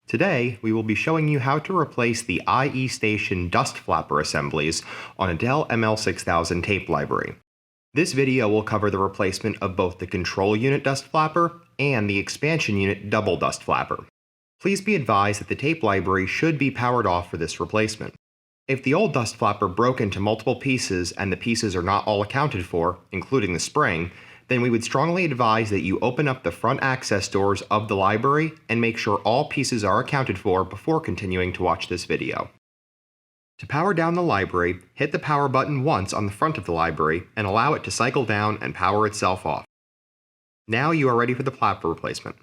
Today, we will be showing you how to replace the IE Station dust flapper assemblies on a Dell ML6000 tape library. This video will cover the replacement of both the control unit dust flapper and the expansion unit double dust flapper. Please be advised that the tape library should be powered off for this replacement. If the old dust flapper broke into multiple pieces and the pieces are not all accounted for, including the spring, then we would strongly advise that you open up the front access doors of the library and make sure all pieces are accounted for before continuing to watch this video. To power down the library, hit the power button once on the front of the library and allow it to cycle down and power itself off. Now you are ready for the flapper replacement.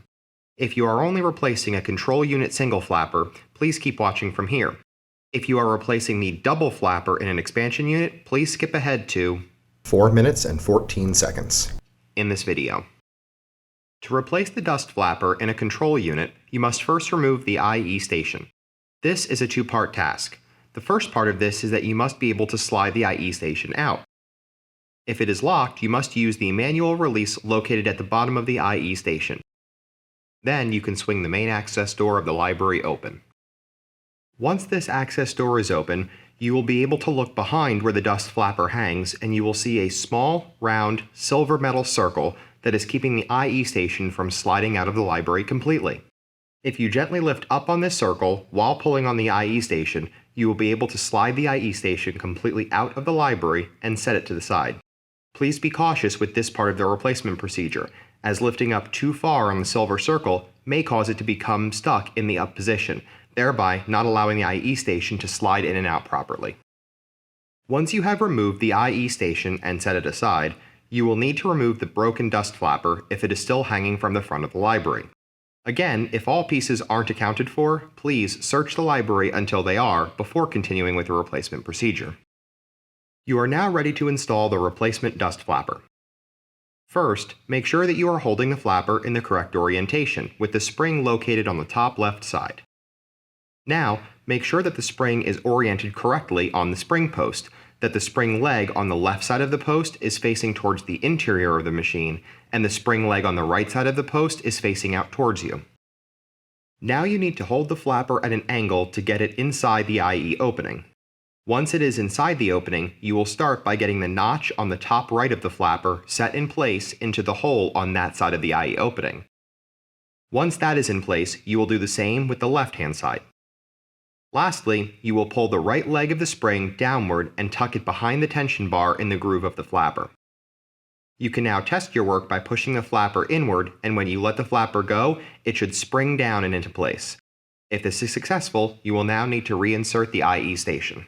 If you are only replacing a control unit single flapper, please keep watching from here. If you are replacing the double flapper in an expansion unit, please skip ahead to 4 minutes and 14 seconds. In this video. To replace the dust flapper in a control unit, you must first remove the IE station. This is a two-part task. The first part of this is that you must be able to slide the IE station out. If it is locked, you must use the manual release located at the bottom of the IE station. Then you can swing the main access door of the library open. Once this access door is open, you will be able to look behind where the dust flapper hangs and you will see a small, round, silver metal circle that is keeping the IE station from sliding out of the library completely. If you gently lift up on this circle while pulling on the IE station, you will be able to slide the IE station completely out of the library and set it to the side. Please be cautious with this part of the replacement procedure, as lifting up too far on the silver circle may cause it to become stuck in the up position, thereby not allowing the IE station to slide in and out properly. Once you have removed the IE station and set it aside, you will need to remove the broken dust flapper if it is still hanging from the front of the library. Again, if all pieces aren't accounted for, please search the library until they are before continuing with the replacement procedure. You are now ready to install the replacement dust flapper. First, make sure that you are holding the flapper in the correct orientation, with the spring located on the top left side. Now, make sure that the spring is oriented correctly on the spring post, that the spring leg on the left side of the post is facing towards the interior of the machine, and the spring leg on the right side of the post is facing out towards you. Now you need to hold the flapper at an angle to get it inside the IE opening. Once it is inside the opening, you will start by getting the notch on the top right of the flapper set in place into the hole on that side of the IE opening. Once that is in place, you will do the same with the left-hand side. Lastly, you will pull the right leg of the spring downward and tuck it behind the tension bar in the groove of the flapper. You can now test your work by pushing the flapper inward, and when you let the flapper go, it should spring down and into place. If this is successful, you will now need to reinsert the IE station.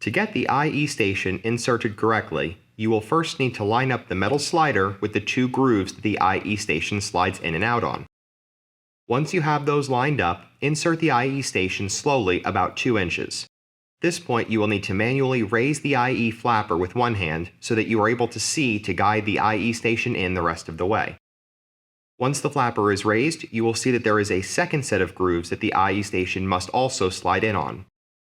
To get the IE station inserted correctly, you will first need to line up the metal slider with the two grooves that the IE station slides in and out on. Once you have those lined up, insert the IE station slowly about 2 inches. At this point, you will need to manually raise the IE flapper with one hand so that you are able to see to guide the IE station in the rest of the way. Once the flapper is raised, you will see that there is a second set of grooves that the IE station must also slide in on.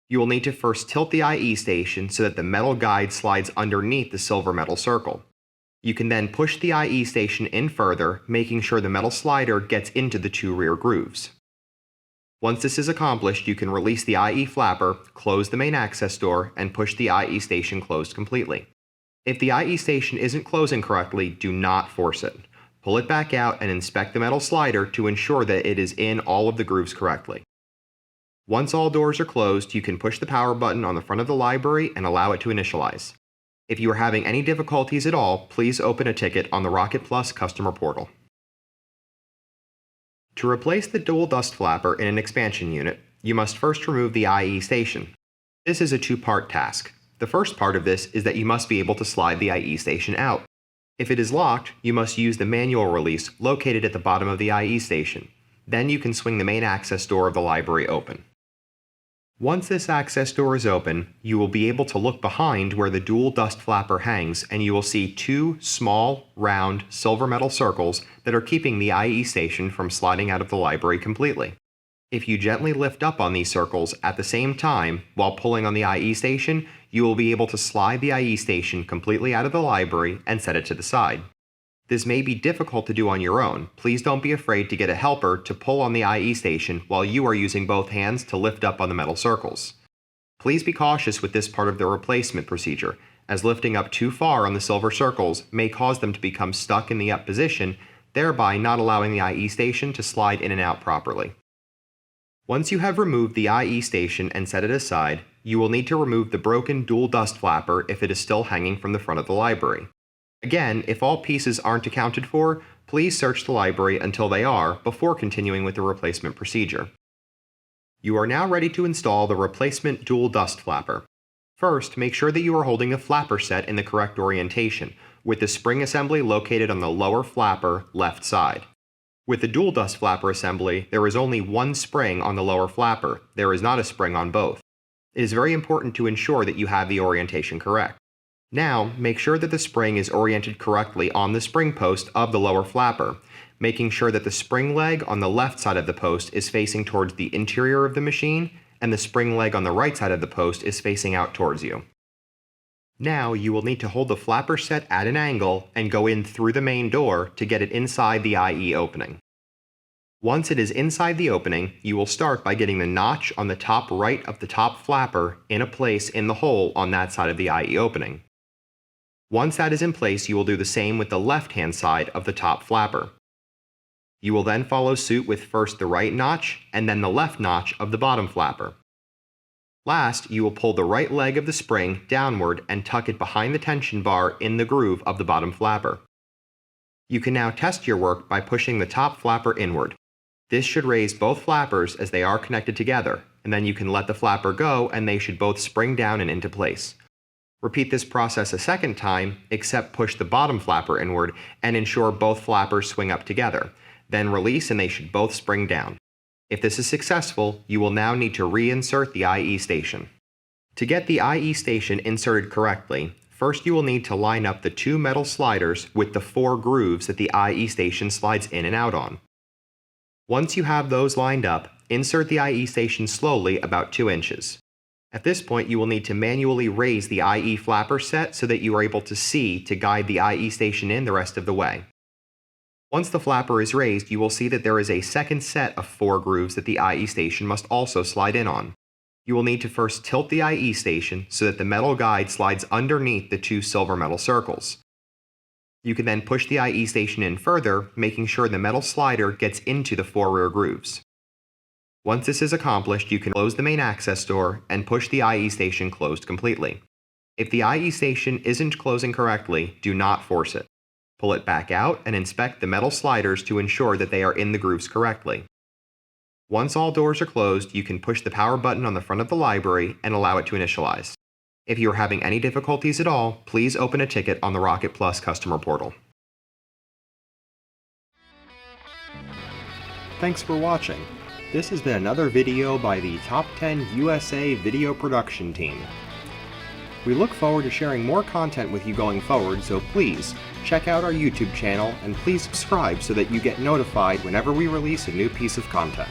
You will need to first tilt the IE station so that the metal guide slides underneath the silver metal circle. You can then push the IE station in further, making sure the metal slider gets into the 2 rear grooves. Once this is accomplished, you can release the IE flapper, close the main access door, and push the IE station closed completely. If the IE station isn't closing correctly, do not force it. Pull it back out and inspect the metal slider to ensure that it is in all of the grooves correctly. Once all doors are closed, you can push the power button on the front of the library and allow it to initialize. If you are having any difficulties at all, please open a ticket on the Rocket Plus customer portal. To replace the dual dust flapper in an expansion unit, you must first remove the IE station. This is a two-part task. The first part of this is that you must be able to slide the IE station out. If it is locked, you must use the manual release located at the bottom of the IE station. Then you can swing the main access door of the library open. Once this access door is open, you will be able to look behind where the dual dust flapper hangs and you will see 2 small, round, silver metal circles that are keeping the IE station from sliding out of the library completely. If you gently lift up on these circles at the same time while pulling on the IE station, you will be able to slide the IE station completely out of the library and set it to the side. This may be difficult to do on your own. Please don't be afraid to get a helper to pull on the IE station while you are using both hands to lift up on the metal circles. Please be cautious with this part of the replacement procedure, as lifting up too far on the silver circles may cause them to become stuck in the up position, thereby not allowing the IE station to slide in and out properly. Once you have removed the IE station and set it aside, you will need to remove the broken dual dust flapper if it is still hanging from the front of the library. Again, if all pieces aren't accounted for, please search the library until they are before continuing with the replacement procedure. You are now ready to install the replacement dual dust flapper. First, make sure that you are holding the flapper set in the correct orientation, with the spring assembly located on the lower flapper left side. With the dual dust flapper assembly, there is only one spring on the lower flapper. There is not a spring on both. It is very important to ensure that you have the orientation correct. Now, make sure that the spring is oriented correctly on the spring post of the lower flapper, making sure that the spring leg on the left side of the post is facing towards the interior of the machine, and the spring leg on the right side of the post is facing out towards you. Now, you will need to hold the flapper set at an angle and go in through the main door to get it inside the IE opening. Once it is inside the opening, you will start by getting the notch on the top right of the top flapper in a place in the hole on that side of the IE opening. Once that is in place, you will do the same with the left-hand side of the top flapper. You will then follow suit with first the right notch and then the left notch of the bottom flapper. Last, you will pull the right leg of the spring downward and tuck it behind the tension bar in the groove of the bottom flapper. You can now test your work by pushing the top flapper inward. This should raise both flappers as they are connected together, and then you can let the flapper go and they should both spring down and into place. Repeat this process a second time, except push the bottom flapper inward and ensure both flappers swing up together. Then release and they should both spring down. If this is successful, you will now need to reinsert the IE station. To get the IE station inserted correctly, first you will need to line up the two metal sliders with the 4 grooves that the IE station slides in and out on. Once you have those lined up, insert the IE station slowly about 2 inches. At this point, you will need to manually raise the IE flapper set so that you are able to see to guide the IE station in the rest of the way. Once the flapper is raised, you will see that there is a second set of 4 grooves that the IE station must also slide in on. You will need to first tilt the IE station so that the metal guide slides underneath the 2 silver metal circles. You can then push the IE station in further, making sure the metal slider gets into the 4 rear grooves. Once this is accomplished, you can close the main access door and push the IE station closed completely. If the IE station isn't closing correctly, do not force it. Pull it back out and inspect the metal sliders to ensure that they are in the grooves correctly. Once all doors are closed, you can push the power button on the front of the library and allow it to initialize. If you are having any difficulties at all, please open a ticket on the Rocket Plus customer portal. Thanks for watching. This has been another video by the Top 10 USA Video Production Team. We look forward to sharing more content with you going forward, so please check out our YouTube channel and please subscribe so that you get notified whenever we release a new piece of content.